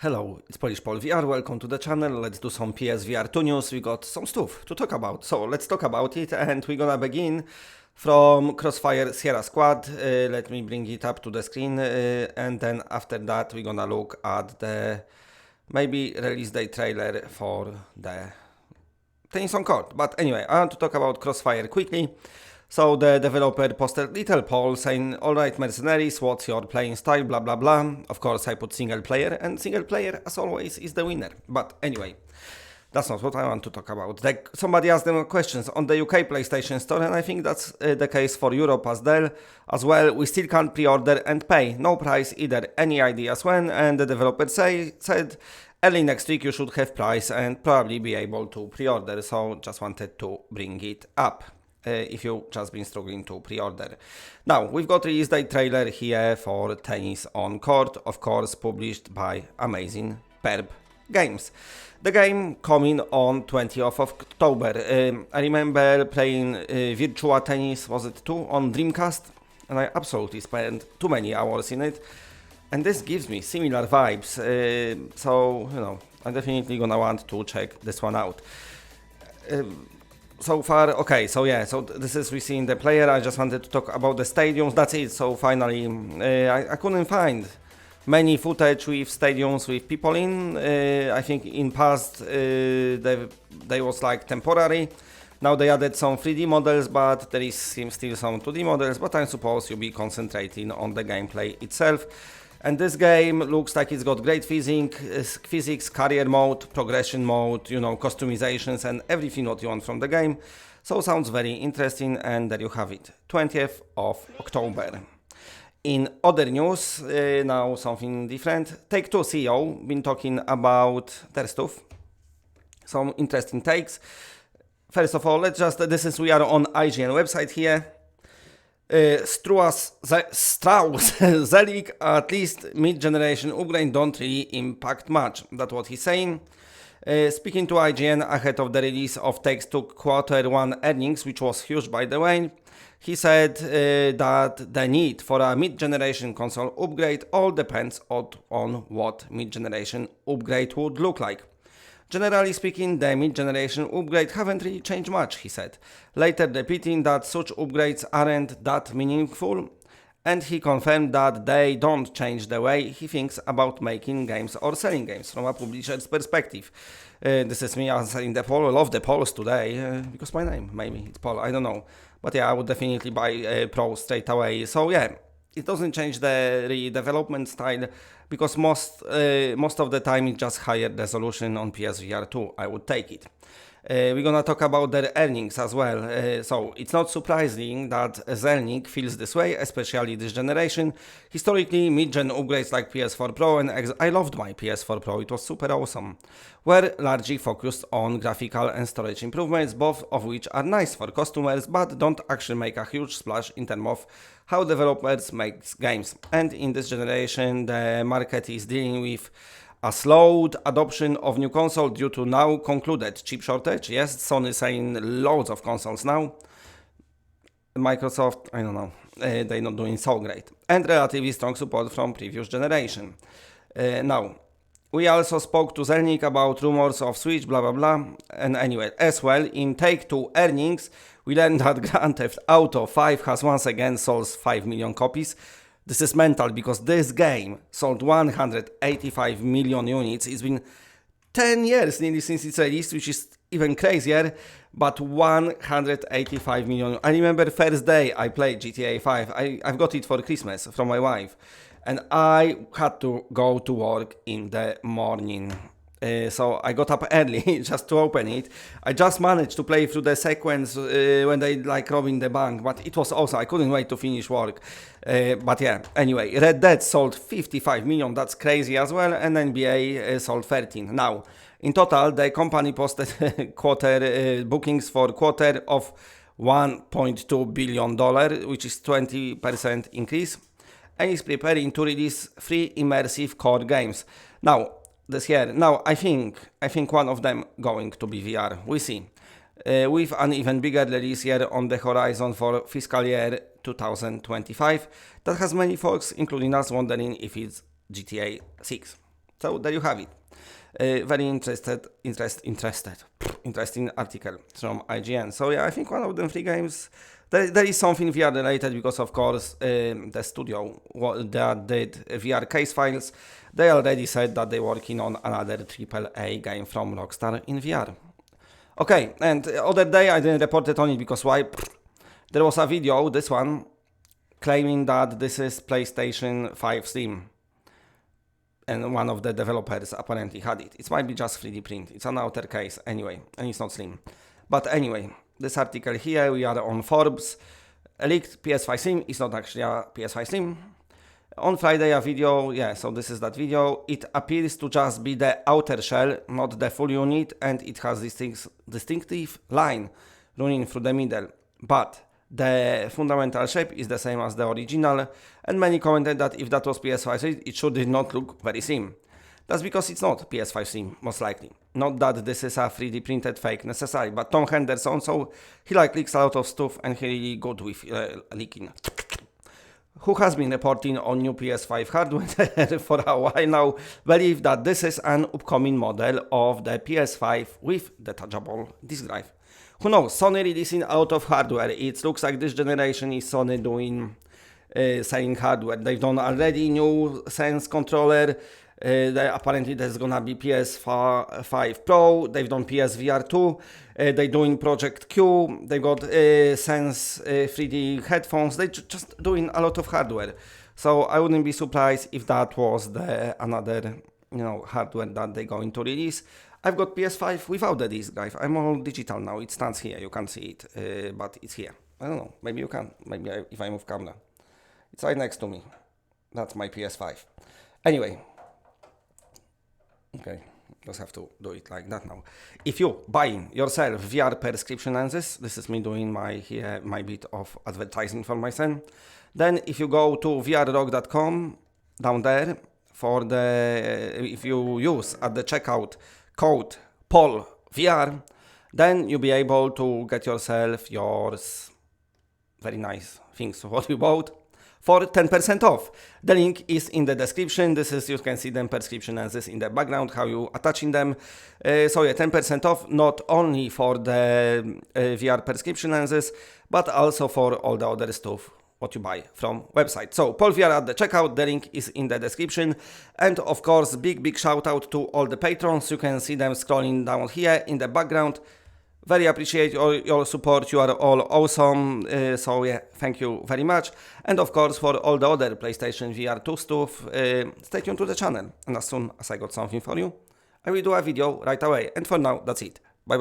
Hello, it's Polish Paul VR, welcome to the channel. Let's do some PSVR2 news. We got some stuff to talk about, so let's talk about it, and we're gonna begin from Crossfire Sierra Squad. Let me bring it up to the screen, and then after that we're gonna look at the maybe release date trailer for the tennis on court. But anyway, I want to talk about Crossfire quickly. So the developer posted little poll saying, alright mercenaries, what's your playing style, blah blah blah. Of course I put single player, and single player as always is the winner. But anyway, that's not what I want to talk about. Somebody asked them questions on the UK PlayStation Store, and I think that's the case for Europe as well. We still can't pre-order and pay. No price either. Any ideas when? And the developer said early next week you should have price and probably be able to pre-order. So just wanted to bring it up. If you've just been struggling to pre-order. Now, we've got release date trailer here for Tennis on Court, of course, published by amazing Perb Games. The game coming on 20th of October. I remember playing Virtua Tennis, was it 2, on Dreamcast, and I absolutely spent too many hours in it. And this gives me similar vibes, so, you know, I'm definitely gonna want to check this one out. So far, okay, so yeah, so this is we see in the player. I just wanted to talk about the stadiums, that's it. So finally, I couldn't find many footage with stadiums with people in. I think in past they was like temporary. Now they added some 3D models, but there is still some 2D models, but I suppose you'll be concentrating on the gameplay itself. And this game looks like it's got great physics, career mode, progression mode, you know, customizations and everything what you want from the game. So sounds very interesting, and there you have it, 20th of October. In other news, now something different. Take-Two CEO been talking about their stuff. Some interesting takes. First of all, we are on IGN website here. Strauss Zelig, at least mid-generation upgrade don't really impact much. That's what he's saying. Speaking to IGN ahead of the release of Take-Two Q1 earnings, which was huge by the way, he said that the need for a mid-generation console upgrade all depends on what mid-generation upgrade would look like. Generally speaking, the mid-generation upgrade haven't really changed much, he said, later repeating that such upgrades aren't that meaningful, and he confirmed that they don't change the way he thinks about making games or selling games from a publisher's perspective. This is me answering the poll. I love the polls today, because my name, maybe it's Paul, I don't know. But yeah, I would definitely buy Pro straight away. So yeah, it doesn't change the development style, because most of the time it's just higher resolution on PSVR 2, I would take it. We're gonna talk about their earnings as well, so it's not surprising that Zelnik feels this way, especially this generation. Historically, mid-gen upgrades like PS4 Pro and I loved my PS4 Pro, it was super awesome, were largely focused on graphical and storage improvements, both of which are nice for customers, but don't actually make a huge splash in terms of how developers make games. And in this generation, the market is dealing with a slowed adoption of new console due to now concluded chip shortage. Yes, Sony saying loads of consoles now. Microsoft, I don't know, they're not doing so great. And relatively strong support from previous generation. Now, we also spoke to Zelnik about rumors of Switch, blah blah blah. And anyway, as well, in Take-Two earnings, we learned that Grand Theft Auto 5 has once again sold 5 million copies. This is mental, because this game sold 185 million units. It's been 10 years nearly since its release, which is even crazier, but 185 million. I remember first day I played GTA 5. I've got it for Christmas from my wife, and I had to go to work in the morning. So I got up early just to open it. I just managed to play through the sequence when they like robbing the bank, but it was awesome. I couldn't wait to finish work. But yeah, anyway, Red Dead sold 55 million, that's crazy as well, and NBA sold 13. Now, in total, the company posted bookings for quarter of $1.2 billion, which is 20% increase, and is preparing to release 3 immersive core games. Now, this year. Now, I think one of them going to be VR. We see. With an even bigger release year on the horizon for fiscal year 2025, that has many folks, including us, wondering if it's GTA 6. So there you have it. Very interesting article from IGN. So yeah, I think one of the 3 games, there is something VR related because of course the studio that did VR case files, they already said that they're working on another AAA game from Rockstar in VR. Okay, and the other day I didn't report it on it because why? There was a video, this one, claiming that this is PlayStation 5 Slim. And one of the developers apparently had it. It might be just 3D print. It's an outer case anyway, and it's not slim. But anyway, this article here, we are on Forbes. A leaked PS5 Slim is not actually a PS5 Slim. On Friday, a video, yeah, so this is that video. It appears to just be the outer shell, not the full unit, and it has this distinctive line running through the middle. But the fundamental shape is the same as the original, and many commented that if that was PS5 Slim, it should not look very slim. That's because it's not PS5 Slim, most likely. Not that this is a 3D printed fake necessarily, but Tom Henderson, so he leaks a lot of stuff and he really good with leaking. Who has been reporting on new PS5 hardware for a while now, believe that this is an upcoming model of the PS5 with detachable disk drive. Who knows, Sony releasing a lot of hardware. It looks like this generation is Sony doing selling hardware. They've done already new Sense controller. Apparently there's gonna be PS5 Pro. They've done PSVR2. They're doing Project Q. They got Sense 3D headphones. They're just doing a lot of hardware. So I wouldn't be surprised if that was another hardware that they're going to release. I've got PS5 without the disk drive. I'm all digital now. It stands here. You can't see it, but it's here. I don't know. Maybe you can. Maybe if I move camera. It's right next to me. That's my PS5. Anyway. Okay. Just have to do it like that now. If you buying yourself VR prescription lenses, this is me doing my bit of advertising for myself. Then if you go to vrrock.com, down there, if you use at the checkout code POLVR, then you'll be able to get yourself yours very nice things what you bought for 10% off. The link is in the description. You can see them prescription lenses in the background, how you attaching them. So yeah, 10% off, not only for the VR prescription lenses, but also for all the other stuff what you buy from website. So PolVR at the checkout, the link is in the description. And of course, big shout out to all the patrons. You can see them scrolling down here in the background. Very appreciate your support. You are all awesome. So yeah, thank you very much. And of course, for all the other PlayStation VR2 stuff, stay tuned to the channel. And as soon as I got something for you, I will do a video right away. And for now, that's it. Bye.